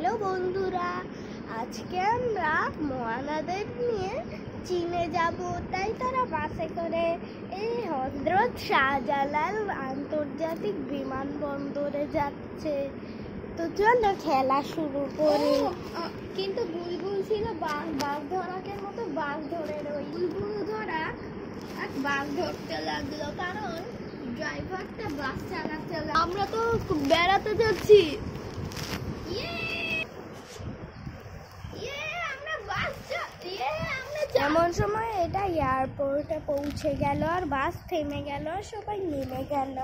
Hello বন্ধুরা, আজকে আমরা মহানাদের নিয়ে চীনে যাব। তাই তারা বাসে করে এই হযরত শাহজালাল আন্তর্জাতিক বিমানবন্দরে যাচ্ছে। তো চলো খেলা শুরু করি। কিন্তু বুলবুল ছিল বাঘ ধরাকের মতো, বাঘ ধরে রই বুলবুল ধরা আর বাঘ ধরতে লাগলো, কারণ ড্রাইভারটা বাস চালাতে লাগলো। আমরা তো বেড়াতে যাচ্ছি। এমন সময় এটা এয়ারপোর্টে পৌঁছে গেল আর বাস থেমে গেল, সবাই নেমে গেল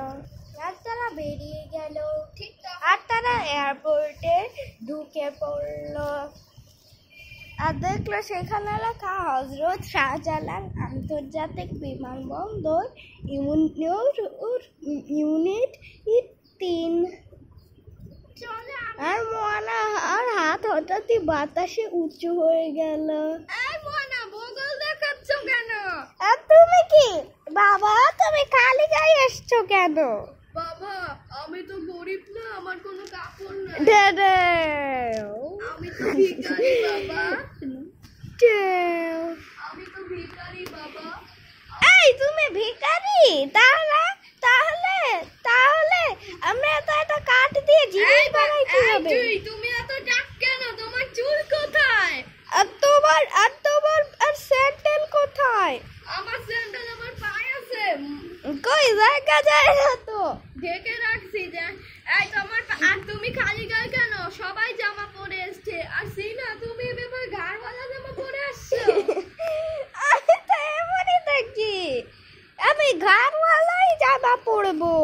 আর তারা বেরিয়ে গেল। আর তারা এয়ারপোর্টে ঢুকে পড়লো আর দেখলো সেখানে লেখা হযরত শাহজালাল আন্তর্জাতিক বিমানবন্দর ইউনিট 3। আর মোয়ানা আর হাত হঠাৎই বাতাসে উঁচু হয়ে গেল। আর তুমি কি বাবা, তুমি খালি গায়ে এসছো কেন? বাবা, আমি তো গরিব না, আমার কোনো কাপড় নাই। আমি তো ভিখারি বাবা। আমি তো ভিখারি বাবা। এই তুমি ভিখারি? তাহলে তাহলে তাহলে আমরা এত কাঠ দিয়ে জিনিস বানাই কিভাবে? তুমি এত টাক কেন? তোমার চুল কোথায়? আর তোমার স্যান্ডেল কোথায়? আমার স্যান্ডেল আমার পায়ে আছে। কই জায়গা যায় না তো, ঢেকে রাখছি যে। এই তোমার আর তুমি খালি গায়ে কেন? সবাই জামা পরে এসছে। আর সিনা, তুমি এবার গাড়ওয়ালা জামা পরে আসছো। আমি তো এমনই দেখছি, আমি গাড়ওয়ালাই জামা পরবো।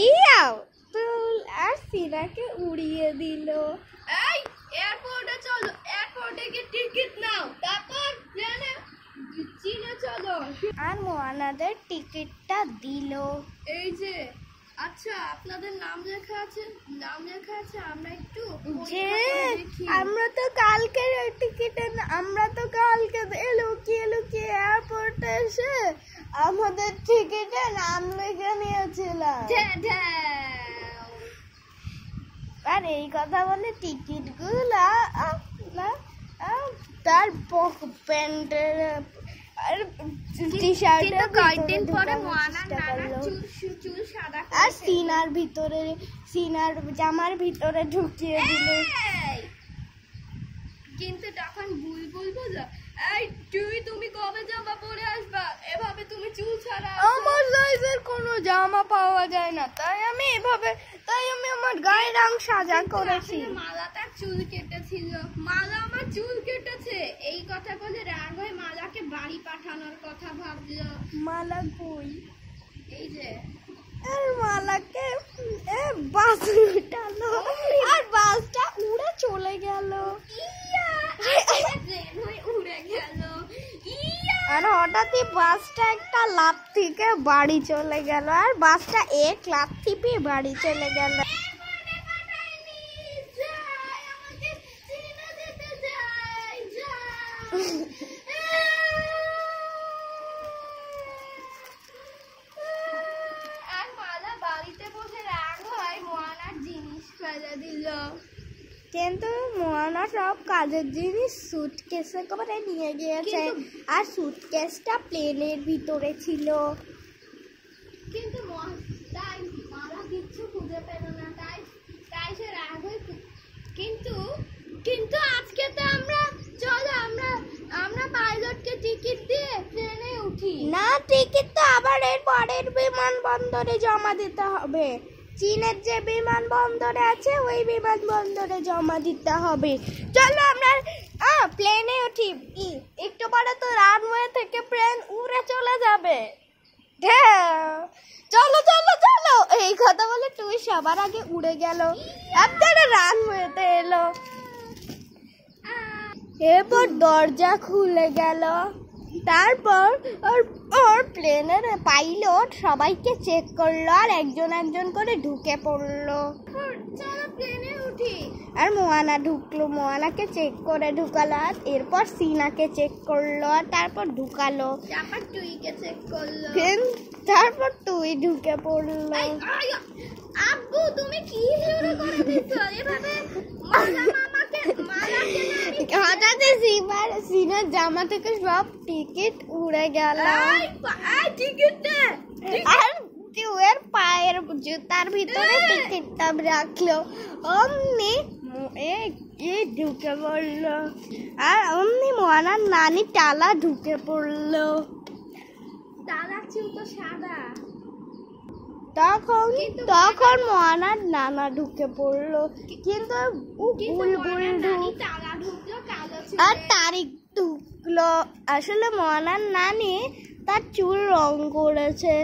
ইয়াও তুল আর সিনাকে উড়িয়ে দিল। এই এয়ারপোর্টে চলো, এয়ারপোর্টে গিয়ে টিকিট নাও, তারপর ট্রেনে চীনে চলো। আর মোয়ানাদের টিকিটটা দিল। এই যে, আচ্ছা আপনাদের নাম লেখা আছে? আমরা একটু যে আমরা তো কালকে লুকিয়ে এয়ারপোর্টে এসে আমাদের টিকিটে নাম লিখে নিয়েছিলাম। আর এই কথা বলে টিকিট গুলা তার প্যান্টের আর টি-শার্টের কয়েকদিন পরে মোয়ানার নানার চুল সাদা করে আর সিনার জামার ভিতরে ঢুকিয়ে দিল। কিন্তু তখন বুলবুল বলল, এই তুমি কবে জামা পরে আসবা? এভাবে তুমি চুল ছাড়া আমার সাইজের কোনো জামা পাওয়া যায় না, তাই আমি আমার গায়ের রং সাজা করেছি। মালা তার চুল কেটেছিল। মালা আমার চুল কেটেছে। এই কথা বলে রাগ হয়ে মালাকে বাড়ি পাঠানোর কথা ভাবলো। মালা কই? এই যে। আর মালাকে বাস উঠালো আর বাসটা উড়ে চলে গেল। উড়ে গেল। আর হঠাৎই বাসটা একটা লাফ থেকে বাড়ি চলে গেল আর বাসটা এক লাফ থেকে বাড়ি চলে গেল। আর মালা বাড়িতে বসে রাগ হয় মোয়ানার জিনিস ফেলে দিল। কিন্তু মোয়ানা সব কাজের জিনিস সুটকেসে করে নিয়ে গিয়েছে আর সুটকেসটা প্লেনের ভিতরে ছিল। কিন্তু তাই মালা কিচ্ছু খুঁজে পেল না, তাই সে রাগ হয়ে। কিন্তু আজকে তো আমরা পাইলটকে টিকিট দিয়ে ট্রেনে উঠি না। টিকিট তো আবার এর পরের বিমানবন্দরে জমা দিতে হবে। চীনের যে বিমানবন্দরে আছে ওই বিমানবন্দরে জমা দিতে হবে। চলো আমরা প্লেনে উঠি। একটু পরে তো রানওয়ে থেকে প্লেন উড়ে চলে যাবে। চলো চলো চলো, এই কথা বলে তুই সবার আগে উড়ে গেল আর তারা রানওয়েতে এলো। এরপর দরজা খুলে গেল। তারপর ওর প্লেনের পাইলট সবাইকে চেক করলো আর একজন করে ঢুকে পড়লো। চলো প্লেনে উঠি। আর মোয়ানা ঢুকলো, মোয়ানাকে চেক করে ঢুকালো আর এরপর সিনাকে চেক করলো আর তারপর ঢুকালো। তারপর টুইকে চেক করলো। তারপর তুই ঢুকে পড়লো। আব্বু তুমি কি শুরু করে দেখেছো এভাবে মালা মামাকে মালাকে না হঠাৎ সিনার জামা থেকে সব টিকিট উড়ে গেল এই টিকিট দে আর ওর পায়ের জুতার ভিতরে টিকিটটা রাখলো অমনি ঢুকে পড়লো আর অমনি মোয়ানার নানি টালা ঢুকে পড়লো দাদা ছিল তো সাদা তখন মোয়ানার নানা ঢুকে পড়লো কিন্তু তারা ঢুকলো কালো আর তারিখ ঢুকলো আসলে মোয়ানার নানি তার চুল রং করেছে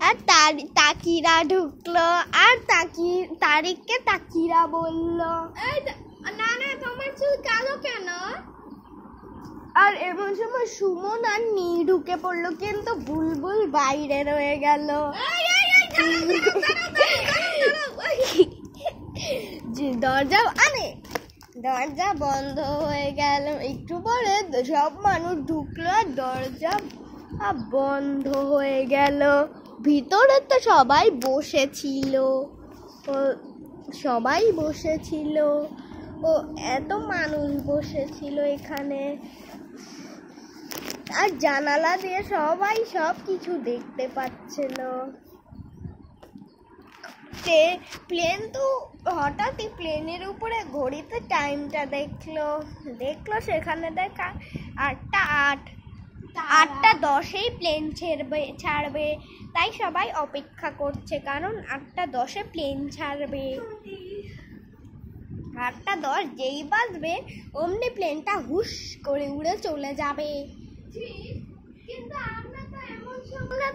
আর তাকিরা ঢুকলো আর তারিখকে তাকিরা বললো না না তোমার চুল কালো কেন আর এমন সময় সুমন আর নি ঢুকে পড়লো কিন্তু বুলবুল বাইরে রয়ে গেল দরজা বন্ধ হয়ে গেল একটু পরে সব মানুষ ঢুকলো আর দরজা বন্ধ হয়ে গেল ভিতরে তো সবাই বসেছিল ও এত মানুষ বসেছিল এখানে আর জানালা দিয়ে সবাই সব কিছু দেখতে পাচ্ছিল প্লেন তো হঠাৎই প্লেনের উপরে ঘড়িতে টাইমটা দেখলো সেখানে দেখা 8:10 প্লেন ছাড়বে তাই সবাই অপেক্ষা করছে কারণ 8:10 প্লেন ছাড়বে 8:10 যেই বাজবে অমনি প্লেনটা হুশ করে উড়ে চলে যাবে কিন্তু আমরা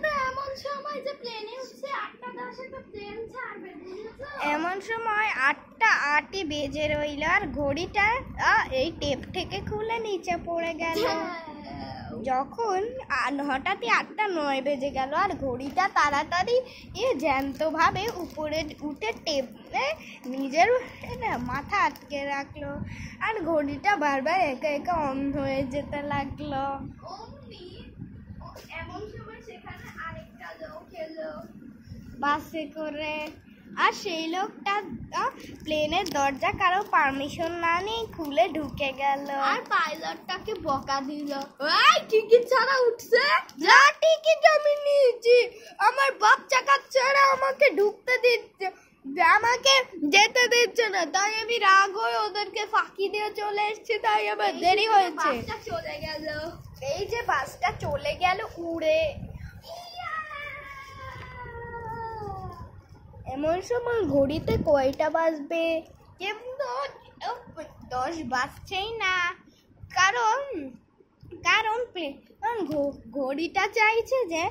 তো এমন সময় যে প্লেনে উঠছে 8:10 তো প্লেন ছাড়বে বুঝেছো এমন সময় 8:08 বেজে রইল আর ঘড়িটা এই টেপ থেকে খুলে নিচে পড়ে গেল যখন হঠাৎই 8:09 বেজে গেল আর ঘড়িটা তাড়াতাড়ি জ্যান্ত ভাবে উপরে উঠে টেপে নিজের মাথা আটকে রাখলো আর ঘড়িটা বারবার একা একা অন্ধ হয়ে যেতে লাগলো এমন সময় সেখানে আরেকটা লোক এলো বাসে করে আর সেই লোকটা প্লেনের দরজা কারো পারমিশন না নিয়ে খুলে ঢুকে গেল আর পাইলটটাকে বকা দিল এই টিকিট ছাড়া উঠছে যা টিকিট আমি নিয়েছি আমার বাচ্চা কাচ্চারা আমাকে ঢুকতে দিচ্ছে আমাকে যেতে দিচ্ছে না তাই আমি রাগ হয়ে ওদেরকে ফাঁকি দিয়ে চলে এসেছি তাই আমার দেরি হয়েছে চলে গেল এই যে বাসটা চলে গেল উড়ে এমন সময় ঘড়িতে কয়টা বাজবে কিন্তু 10 বাজছেই না কারণ ঘড়িটা চাইছে যে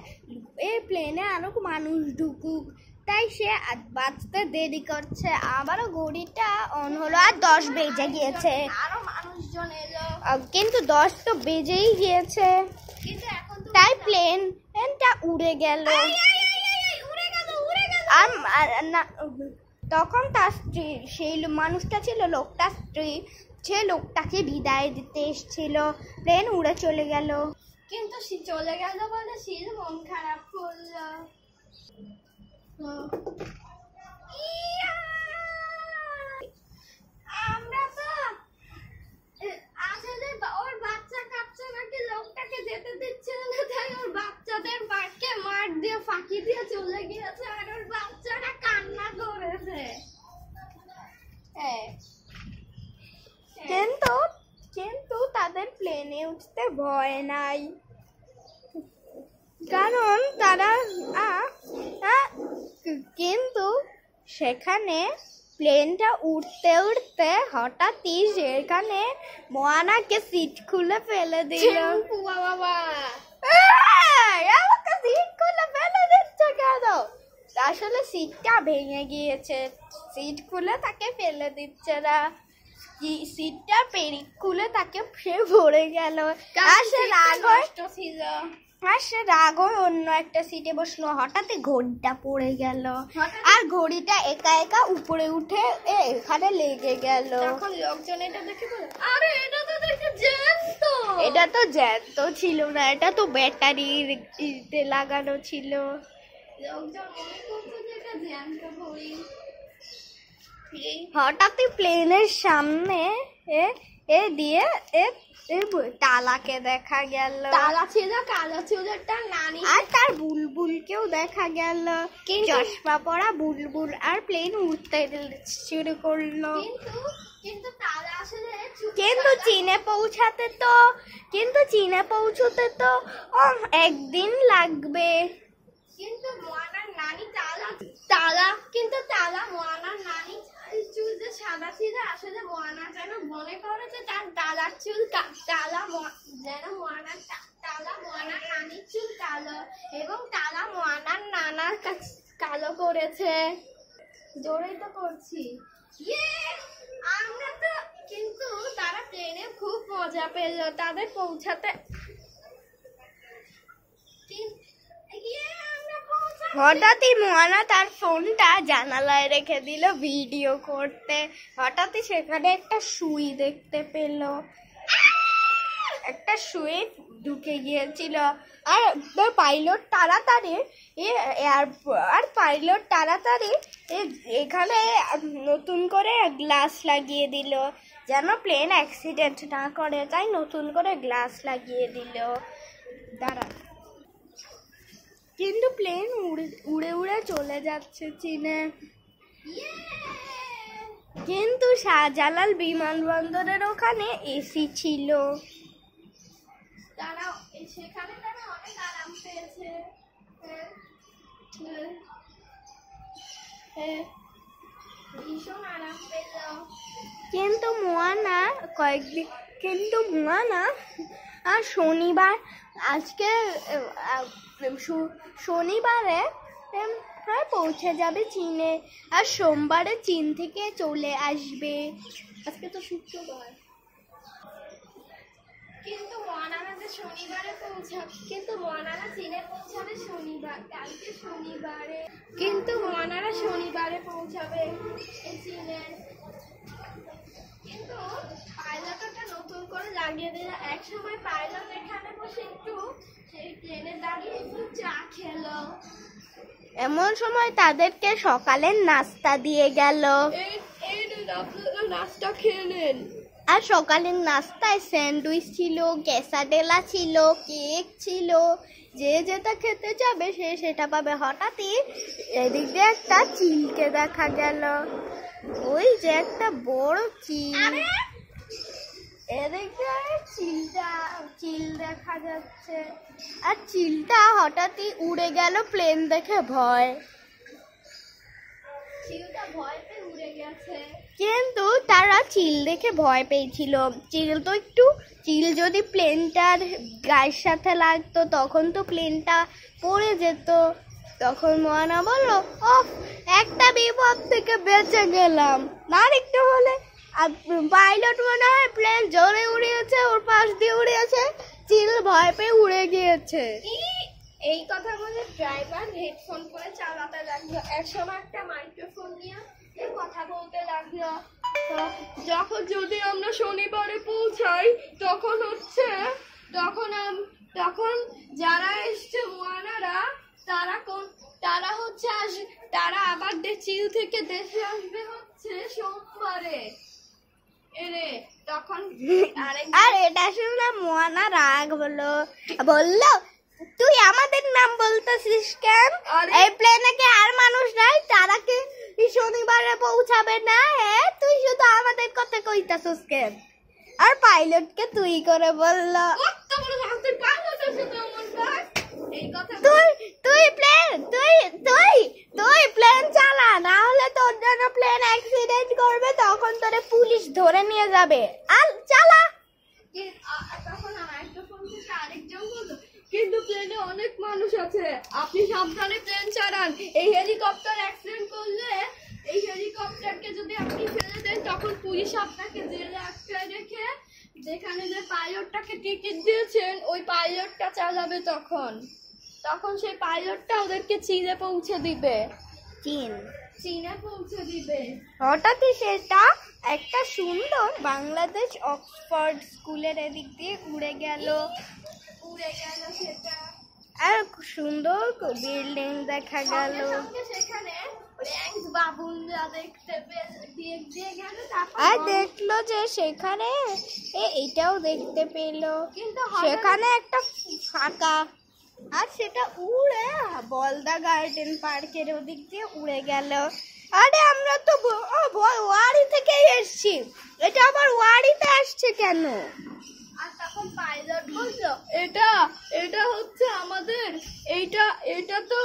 এই প্লেনে আরো মানুষ ঢুকুক তাই সে বাজতে দেরি করছে আবারও ঘড়িটা অন হলো আর 10 বেজে গিয়েছে আরো মানুষজন এলো কিন্তু 10 তো বেজেই গিয়েছে কিন্তু এখন তাই প্লেনটা উড়ে গেল আর তখন তার স্ত্রী সেই মানুষটা ছিল লোকটার স্ত্রী সে লোকটাকে বিদায় দিতে এসেছিল প্লেন উড়ে চলে গেল কিন্তু সে চলে গেল বলে শির মন খারাপ করলো আমরা তো আসলে ওর বাচ্চা কাচ্চা নাকি লোকটাকে যেতে দিচ্ছিল না তাই ওর বাচ্চাদের বাড়কে মার দিয়ে ফাঁকি দিয়ে চলে গিয়েছে আর ওর বাচ্চারা কান্না করেছে কিন্তু তাদের প্লেনে উঠতে ভয় নাই কারণ তারা কিন্তু সেখানে প্লেনটা উঠতে উঠতে হঠাৎই সেখানে মোয়ানাকে সিট খুলে ফেলে দিল বাবা আমাকে সিট খুলে ফেলে দিচ্ছে কেন আসলে সিটটা ভেঙে গিয়েছে সিট খুলে তাকে ফেলে দিচ্ছে না সিটটা খুলে তাকে সে ভরে গেল আর সে রাগ হয়ে অন্য একটা সিটে বসলো হঠাৎই ঘড়িটা পড়ে গেল আর ঘড়িটা একা একা উপরে উঠে এখানে লেগে গেল তখন লোকজন এটা দেখে বলে আরে এটা তো দেখে জ্যান্ত এটা তো জ্যান্ত ছিল না এটা তো ব্যাটারিতে লাগানো ছিল লোকজন মনে করতো যে এটা জ্যান্ত ঘড়ি হঠাৎই প্লেনের সামনে এ দিয়ে তালাকে দেখা গেল। তালা ছিল কালো চুলেরটা নানি, আর তার বুলবুলকেও দেখা গেল, চশমা পরা বুলবুল। আর প্লেন উঠতে শুরু করলো। কিন্তু তালা আসলে কিন্তু চীনে পৌঁছতে তো একদিন লাগবে। কিন্তু মোয়ানার নানি মোয়ানার নানি চুল যে সাদা ছিল, আসলে মোয়ানা যেন মনে করে যে তার দাদার চুল মোয়ানার নানির চুল কালো, এবং তালা মোয়ানার নানার কালো করেছে। জোরেই তো করছি। আমরা তো, কিন্তু তারা প্লেনে খুব মজা পেল তাদের পৌঁছাতে। হঠাৎই মোয়ানা তার ফোনটা জানালায় রেখে দিল ভিডিও করতে। হঠাৎই সেখানে একটা সুই দেখতে পেল, একটা সুই ঢুকে গিয়েছিল। আর পাইলট তাড়াতাড়ি এখানে নতুন করে গ্লাস লাগিয়ে দিল, যেন প্লেন অ্যাক্সিডেন্ট না করে। তাই নতুন করে গ্লাস লাগিয়ে দিল। কিন্তু প্লেন উড়ে উড়ে চলে যাচ্ছে চীনে। কিন্তু শাহজালাল বিমানবন্দরের ওখানে এসি ছিল। সেখানে তারা অনেক আরাম পেয়েছে। ভীষণ আরাম পেল। কিন্তু মোয়ানা আর শনিবারে পৌঁছে যাবে চীনে। আর সোমবারে চীন থেকে চলে আসবে। আজকে তো শুক্রবার। কিন্তু মোয়ানারা চীনে পৌঁছাবে শনিবার, কালকে শনিবারে। কিন্তু মোয়ানারা শনিবারে পৌঁছাবে চীনে। কিন্তু পাইলটটা নতুন করে লাগিয়ে দিল। এক সময় পাইলট এখানে বসে একটু সেই প্লেনে দাঁড়িয়ে একটু চা খেলো। এমন সময় তাদেরকে সকালের নাস্তা দিয়ে গেল। নাস্তা খেয়ে নেন। আর সকালের নাস্তায় স্যান্ডউইচ ছিল, ক্যাসাডেলা ছিল, কেক ছিল। যে যেটা খেতে যাবে সে সেটা পাবে। হঠাৎই এদিকে একটা চিলকে দেখা গেল। ওই যে একটা বড় চিল, এদিকে চিল দেখা যাচ্ছে। আর চিলটা হঠাৎই উড়ে গেল প্লেন দেখে ভয়। চিলটা ভয় পেয়ে উড়ে গেছে। কিন্তু তারা চিল দেখে ভয় পেয়েছিল। চিল যদি প্লেনটার গায়ের সাথে লাগতো তখন তো প্লেনটা পড়ে যেত। তখন মোয়ানা বলল, একটা বিপদ থেকে বেঁচে গেলাম। আর একটু হলে পাইলট মনে হয় প্লেন জোরে উড়িয়েছে, ওর পাশ দিয়ে উড়িয়েছে, চিল ভয় পেয়ে উড়ে গিয়েছে। এই কথা বলে ড্রাইভার হেডফোন করে চালাতে লাগলো। একসময় একটা মাইক্রোফোন নিয়ে কথা বলতে লাগলো। যদি আমরা শনিবারে পৌঁছাই তখন যারা এসছে মোয়ানারা তারা আবার চিল থেকে দেশে আসবে হচ্ছে সোমবারে। তখন আর এটা শুনে মোয়ানা রাগ বললো তুই আমাদের নাম বলতেছিস কেন? এই প্লেনে কি আর মানুষ নাই? তারা কি শনিবারে পৌঁছাবে না? তুই শুধু আমাদের কথা কইতাছিস কেন? আর পাইলটকে তুই করে বললো, তুই প্লেন চালা, না হলে তোর জন্য প্লেন অ্যাক্সিডেন্ট করবে, তখন তোরে পুলিশ ধরে নিয়ে যাবে। আর চালা। তখন আরেকজন বললো, কিন্তু প্লেনে অনেক মানুষ আছে, আপনি সাবধানে প্লেন চালান। এই হেলিকপ্টার অ্যাক্সিডেন্ট করলে এই হেলিকপ্টারকে যদি আপনি ফেলে দেন তখন পুলিশ আপনাকে জেলে আটকায় রেখে যেখানে যে পাইলটটাকে টিকিট দিয়েছেন ওই পাইলটটা চালাবে। তখন সেই পাইলটটা ওদেরকে চীনে পৌঁছে দিবে। চীনে পৌঁছে দিবে। হঠাৎই সেটা একটা সুন্দর বাংলাদেশ অক্সফোর্ড স্কুলের এদিক দিয়ে উড়ে গেল সেটা। আর সুন্দর বিল্ডিং দেখা গেল। সেখানে বাবুনরা দেখতে দিয়ে গেল, আর দেখলো যে সেখানে এইটাও দেখতে পেলো, কিন্তু সেখানে একটা ফাঁকা, আর সেটা উড়ে বলদা গার্ডেন পার্কের ওদিক দিয়ে উড়ে গেল। আরে আমরা তো ওয়ারি থেকে এসছি, এটা আবার ওয়ারিতে আসছে কেন? আর তখন পাইলট বললো এটা হচ্ছে আমাদের, এটা তো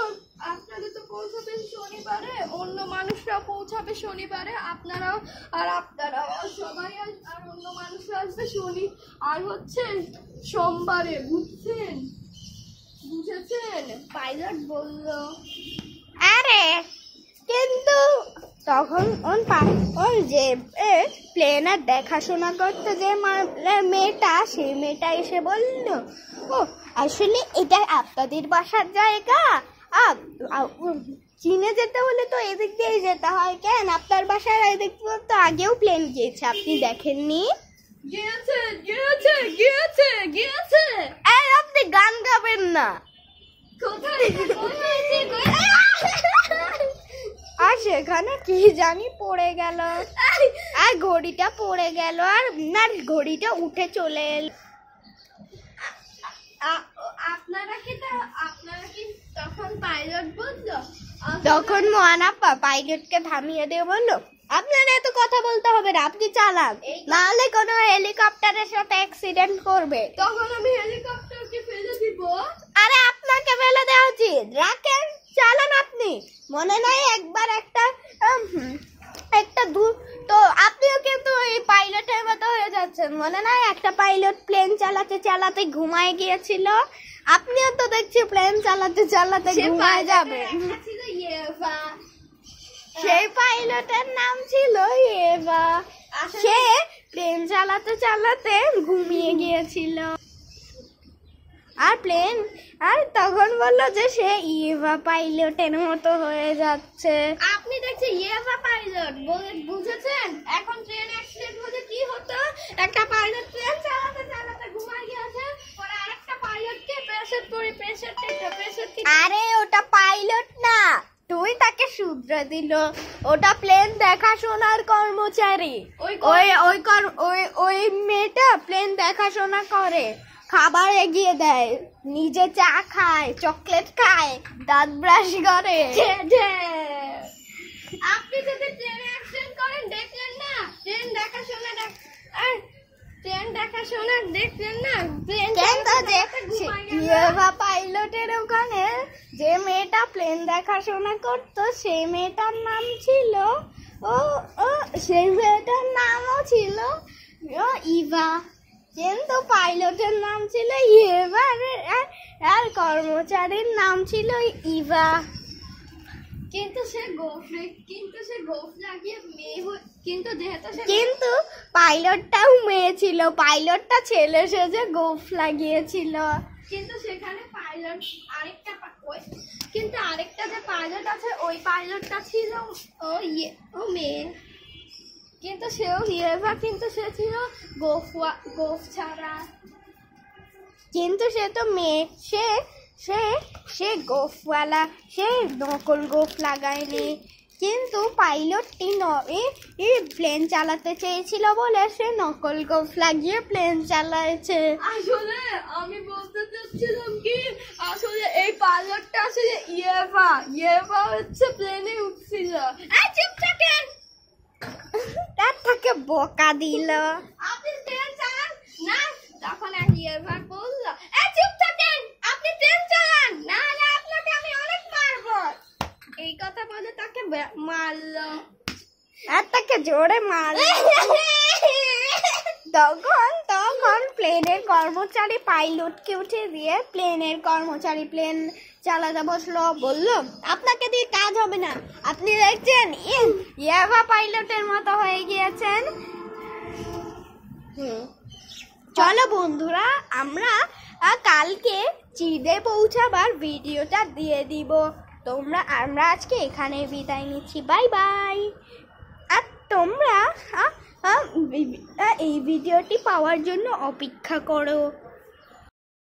আপনাদের তো পৌঁছাবে শনিবারে, অন্য মানুষরা পৌঁছাবে শনিবারে, আপনারাও সবাই আর অন্য মানুষরা আসবে শনি আর হচ্ছে সোমবারে, বুঝছেন? পাইলট বললো। আরে কিন্তু তখন ওর যে প্লেনের দেখাশোনা করতে যে মেয়েটা, সেই মেয়েটা এসে বলল, ও আসলে এটা আপনাদের বাসার জায়গা, চীনে যেতে হলে তো এদিক দিয়ে যেতে হয়, কেন আপনার বাসার এদিক দিয়ে তো আগেও প্লেন গিয়েছে, আপনি দেখেননি? গিয়েছে। আপনি গান গাবেন না। আর সেখানে কি জানি পড়ে গেল, আর ঘড়িটা পড়ে গেল, আর ঘড়িটা উঠে চলে এল। আপনারা কি তখন পাইলট বললো? তখন মোয়ানাপ্পা পাইলটকে থামিয়ে দিয়ে বললো, আপনারা এত কথা বলতে হবে না, আপনি চালান, নাহলে কোনো হেলিকপ্টারের সাথে অ্যাক্সিডেন্ট করবে। তখন আমি হেলিকপ্টারকে ফেলে দিব। আরে আপনাকে ফেলে দেওয়া উচিত, রাখেন, চালান আপনি। মনে নাই একবার একটা তো আপনিও কিন্তু এই পাইলটের মতো হয়ে যাচ্ছেন, মনে নাই একটা পাইলট প্লেন চালাতে চালাতে ঘুমায় গিয়েছিল, আপনিও তো দেখছি প্লেন চালাতে চালাতে ঘুমায় যাবেন। সেই পাইলটের নাম ছিল এভা, সে প্লেন চালাতে চালাতে ঘুমিয়ে গিয়েছিল। আর তখন বললো যে সে ইভা পাইলটের মতো হয়ে যাচ্ছে। আপনি দেখছি ইভা পাইলট বুঝেছেন? এখন ট্রেন অ্যাক্সিডেন্ট হলে কি হতো? একটা পাইলট ট্রেন চালাতে চালাতে ঘুমায় গিয়েছে, পরে আরেকটা পাইলটকে প্রেসার। আরে ওটা পাইলট না, তুই তাকে শুধরে দিল, ওটা প্লেন দেখাশোনার কর্মচারী। ওই মেয়েটা প্লেন দেখাশোনা করে, খাবার এগিয়ে দেয়, নিজে চা খায়, চকলেট খায়, দাঁত ব্রাশ করে। আপনি যদি ট্রেনে অ্যাক্সিডেন্ট করেন দেখলেন না? ট্রেন দেখাশোনা দেখলেন না? পাইলটের ওখানে যে মেয়েটা প্লেন দেখাশোনা করতো, সেই মেয়েটার নাম ছিল সেই মেয়েটার নামও ছিল ইভা, কিন্তু পাইলটের নাম ছিল ইভা, আর কর্মচারীর নাম ছিল ইভা। কিন্তু সে গোফ লাগিয়ে মেয়ে, কিন্তু পাইলটটাও মেয়ে ছিল, পাইলটটা ছেলে সেজে গোফ লাগিয়েছিল। কিন্তু সেখানে আরেকটা যে পাইলট আছে, ওই পাইলটটা ছিল ও মেয়ে, কিন্তু সেও ইয়েভা, কিন্তু সে ছিল গোফ ছাড়া। কিন্তু সে তো মেয়ে, সে গোফওয়ালা, সে নকল গোফ লাগায়নি। কিন্তু পাইলটটি প্লেন চালাতে চেয়েছিল বলে সে নকল গোফ লাগিয়ে প্লেন চালাচ্ছে। আসলে আমি বলতে চাচ্ছিলাম কি, আসলে এই পাইলটটা আসলে ইয়েভা হচ্ছে প্লেনে উঠছিল। চুপ থাকেন, তার থেকে বকা দিল। আপনি ট্রেন চালান না? তখন এক ইয়েভা বলল, চুপ থাকেন, আপনি ট্রেন চালান, না হলে আপনাকে আমি অনেক মারবো। এই কথা বলে তাকে মারলো, আর তাকে জোরে মারলো। তখন প্লেনের কর্মচারী পাইলটকে উঠে দিয়ে প্লেনের কর্মচারী প্লেন চালাতে বসলো, বললো, আপনাকে দিয়ে কাজ হবে না, আপনি দেখছেন ইয়েভা পাইলটের মতো হয়ে গিয়েছেন। চলো বন্ধুরা, আমরা কালকে চীনে পৌঁছাবার ভিডিওটা দিয়ে দিব। আমরা আজকে এখানে বিদায় নিচ্ছি, বাই বাই। আর তোমরা এই ভিডিওটি পাওয়ার জন্য অপেক্ষা করো।